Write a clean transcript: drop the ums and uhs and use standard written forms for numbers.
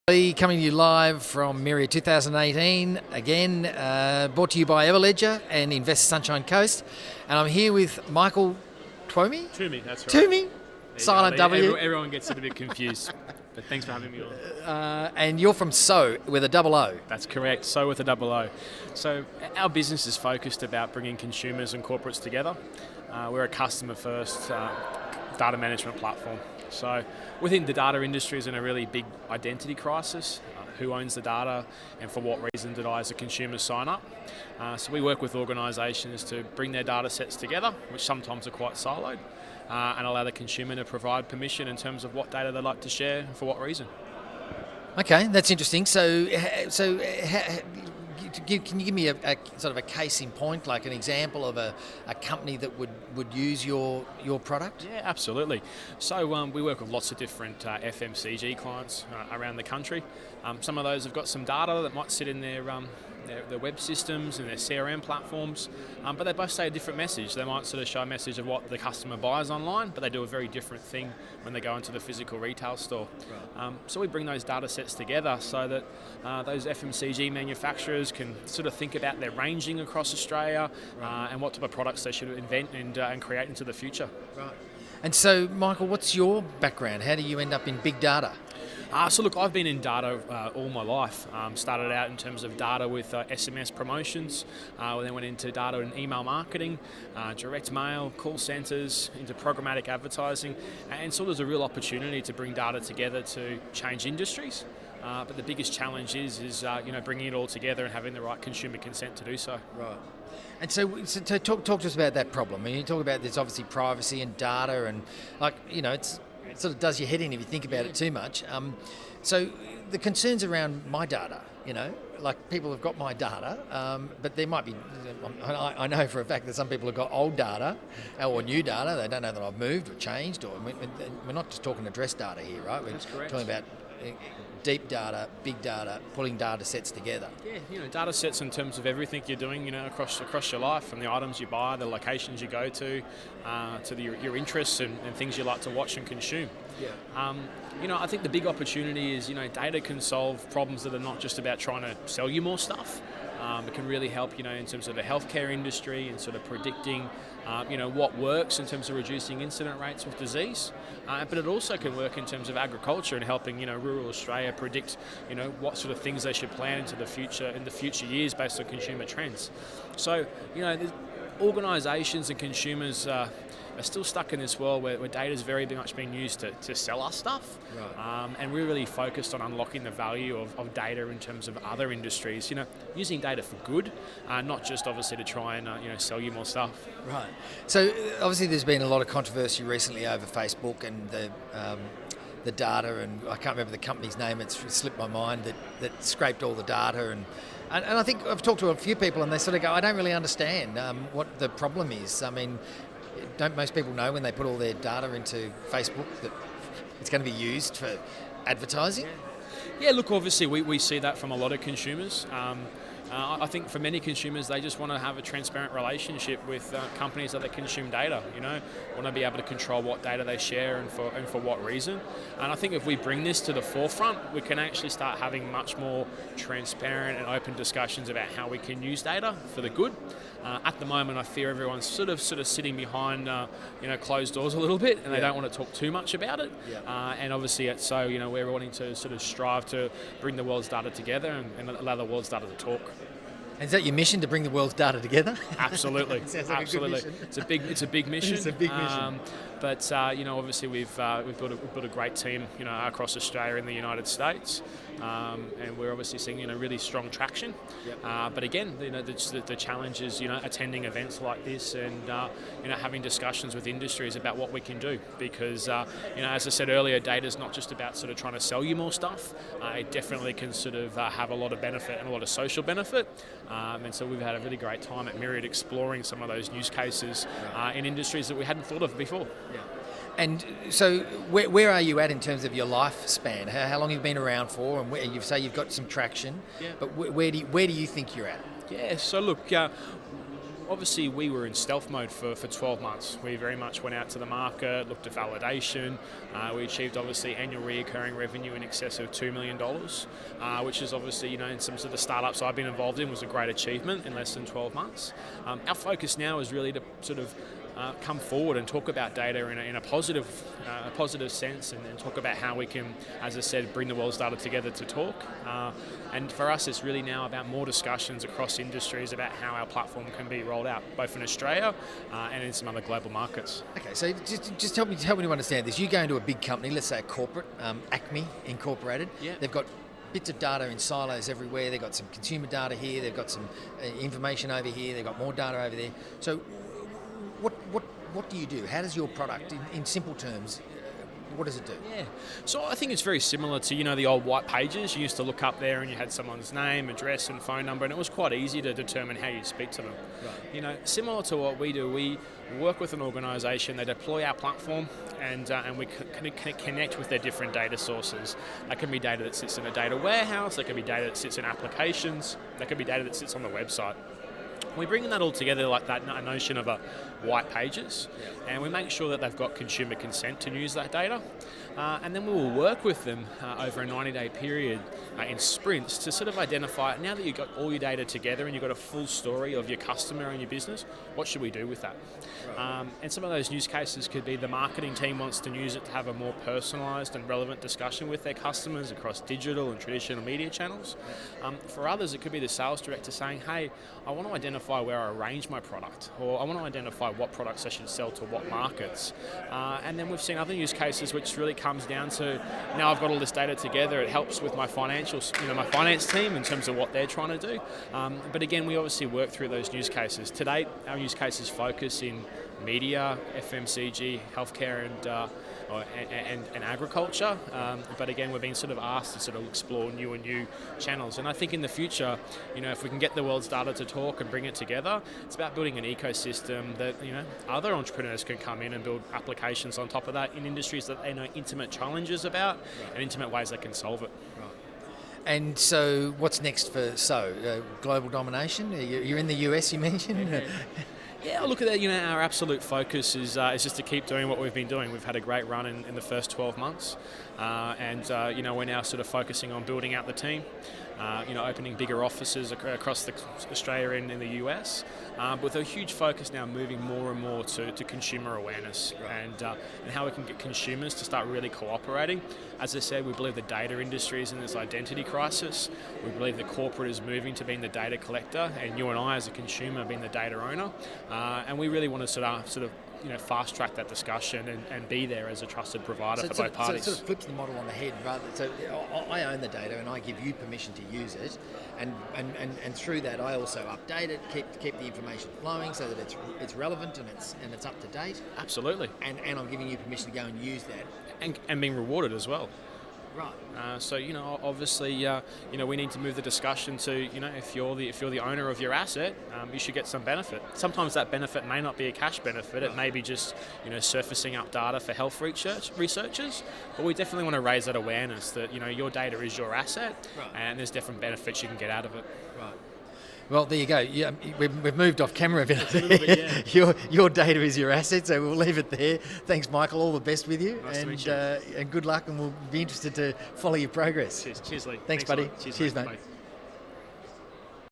Coming to you live from Myriad 2018, again brought to you by Everledger and Invest Sunshine Coast. And I'm here with Michael Twomey. Twomey, that's right. Twomey, silent W. Everyone gets a bit confused, but thanks for having me on. And you're from SOOW with a double O. That's correct, SOOW with a double O. So our business is focused about bringing consumers and corporates together. We're a customer-first data management platform. So within the data industry is in a really big identity crisis. Who owns the data and for what reason did I as a consumer sign up? So we work with organisations to bring their data sets together, which sometimes are quite siloed, and allow the consumer to provide permission in terms of what data they'd like to share and for what reason. Okay, that's interesting. So can you give me a sort of a case in point, like an example of a company that would use your product? Yeah, absolutely. So we work with lots of different FMCG clients around the country. Some of those have got some data that might sit in their web systems and their CRM platforms, but they both say a different message. They might sort of show a message of what the customer buys online, but they do a very different thing when they go into the physical retail store. Right. So we bring those data sets together so that those FMCG manufacturers can sort of think about their ranging across Australia, right, and what type of products they should invent and create into the future. Right. And so, Michael, what's your background? How do you end up in big data? So look, I've been in data all my life. Started out in terms of data with SMS promotions, then went into data and email marketing, direct mail, call centres, into programmatic advertising, and so there's a real opportunity to bring data together to change industries. But the biggest challenge is bringing it all together and having the right consumer consent to do so. Right. And so talk to us about that problem. I mean, you talk about there's obviously privacy and data, and it sort of does your head in if you think about it too much. So the concerns around my data, like people have got my data, but there might be, I know for a fact that some people have got old data or new data. They don't know that I've moved or changed, or we're not just talking address data here, right? That's correct. Talking about deep data, big data, pulling data sets together. Yeah, data sets in terms of everything you're doing, across your life, from the items you buy, the locations you go to your interests and things you like to watch and consume. Yeah. I think the big opportunity is, data can solve problems that are not just about trying to sell you more stuff. It can really help, in terms of the healthcare industry and sort of predicting, what works in terms of reducing incident rates with disease. But it also can work in terms of agriculture and helping, rural Australia predict, what sort of things they should plan into the future years based on consumer trends. So, organisations and consumers are still stuck in this world where data is very much being used to sell us stuff. Right. And we're really focused on unlocking the value of data in terms of other industries, using data for good, not just obviously to try and sell you more stuff. Right. So obviously there's been a lot of controversy recently over Facebook and the data, and I can't remember the company's name, it's slipped my mind, that scraped all the data, and I think I've talked to a few people and they sort of go, I don't really understand what the problem is. I mean, don't most people know when they put all their data into Facebook that it's going to be used for advertising? Yeah, look, obviously we see that from a lot of consumers. I think for many consumers, they just want to have a transparent relationship with companies that they consume data. Want to be able to control what data they share and for what reason. And I think if we bring this to the forefront, we can actually start having much more transparent and open discussions about how we can use data for the good. At the moment, I fear everyone's sort of sitting behind closed doors a little bit, and they don't want to talk too much about it. Yeah. And obviously, at SOOW, we're wanting to sort of strive to bring the world's data together and allow the world's data to talk. Is that your mission, to bring the world's data together? Absolutely. Sounds like absolutely. A good mission. It's a big mission. It's a big mission. But obviously we've built a great team, across Australia and the United States, and we're obviously seeing really strong traction. Yep. But again, the challenge is attending events like this and having discussions with industries about what we can do, because as I said earlier, data is not just about sort of trying to sell you more stuff. It definitely can sort of have a lot of benefit and a lot of social benefit. And so we've had a really great time at Myriad exploring some of those use cases in industries that we hadn't thought of before. Yeah. And so where are you at in terms of your lifespan? How long have you been around for? And you say you've got some traction, but where do you think you're at? Yeah, so look, obviously we were in stealth mode for 12 months. We very much went out to the market, looked at validation. We achieved obviously annual recurring revenue in excess of $2 million, which is obviously, in some of the startups I've been involved in, was a great achievement in less than 12 months. Our focus now is really to sort of come forward and talk about data in a positive sense, and talk about how we can, as I said, bring the world's data together to talk. And for us, it's really now about more discussions across industries about how our platform can be rolled out, both in Australia and in some other global markets. Okay, so just help me to understand this. You go into a big company, let's say a corporate, Acme Incorporated. Yeah. They've got bits of data in silos everywhere. They've got some consumer data here. They've got some information over here. They've got more data over there. So what do you do? How does your product, in simple terms, what does it do? Yeah, so I think it's very similar to, the old white pages. You used to look up there and you had someone's name, address and phone number, and it was quite easy to determine how you'd speak to them. Right. Similar to what we do, we work with an organisation, they deploy our platform, and we connect with their different data sources. That can be data that sits in a data warehouse, that can be data that sits in applications, that can be data that sits on the website. We bring that all together like that notion of a white pages, and we make sure that they've got consumer consent to use that data, and then we will work with them over a 90-day period in sprints to sort of identify, now that you've got all your data together and you've got a full story of your customer and your business, what should we do with that? Right. And some of those use cases could be the marketing team wants to use it to have a more personalised and relevant discussion with their customers across digital and traditional media channels. For others, it could be the sales director saying, hey, I want to identify where I arrange my product, or I want to identify what products I should sell to what markets. And then we've seen other use cases which really comes down to, now I've got all this data together, it helps with my financials, my finance team in terms of what they're trying to do. But again, we obviously work through those use cases. To date, our use cases focus in media, FMCG, healthcare and agriculture. But again, we're being sort of asked to sort of explore new and new channels. And I think in the future, if we can get the world's data to talk and bring it together, it's about building an ecosystem that, other entrepreneurs can come in and build applications on top of that in industries that they know intimate challenges about, and intimate ways they can solve it. Right. And so what's next for SOOW? Global domination? You're in the US, you mentioned? Yeah, look at that. Our absolute focus is just to keep doing what we've been doing. We've had a great run in the first 12 months, and we're now sort of focusing on building out the team. Opening bigger offices across Australia and in the US, with a huge focus now moving more and more to consumer awareness, and how we can get consumers to start really cooperating. As I said, we believe the data industry is in this identity crisis. We believe the corporate is moving to being the data collector, and you and I as a consumer being the data owner. And we really want to sort of fast track that discussion and be there as a trusted provider for both parties. So it sort of flips the model on the head. So I own the data and I give you permission to use it, and through that I also update it, keep the information flowing so that it's relevant and it's up to date. Absolutely. And I'm giving you permission to go and use that. And being rewarded as well. Right. So obviously, we need to move the discussion to, if you're the owner of your asset, you should get some benefit. Sometimes that benefit may not be a cash benefit. It may be just, surfacing up data for health researchers. But we definitely want to raise that awareness that, your data is your asset, right, and there's different benefits you can get out of it. Right. Well, there you go. Yeah, we've moved off camera a bit. A little bit, yeah. Your data is your asset, so we'll leave it there. Thanks, Michael. All the best with you, nice to meet you. And good luck. And we'll be interested to follow your progress. Cheers, Lee. Thanks buddy. Cheers, mate. Bye.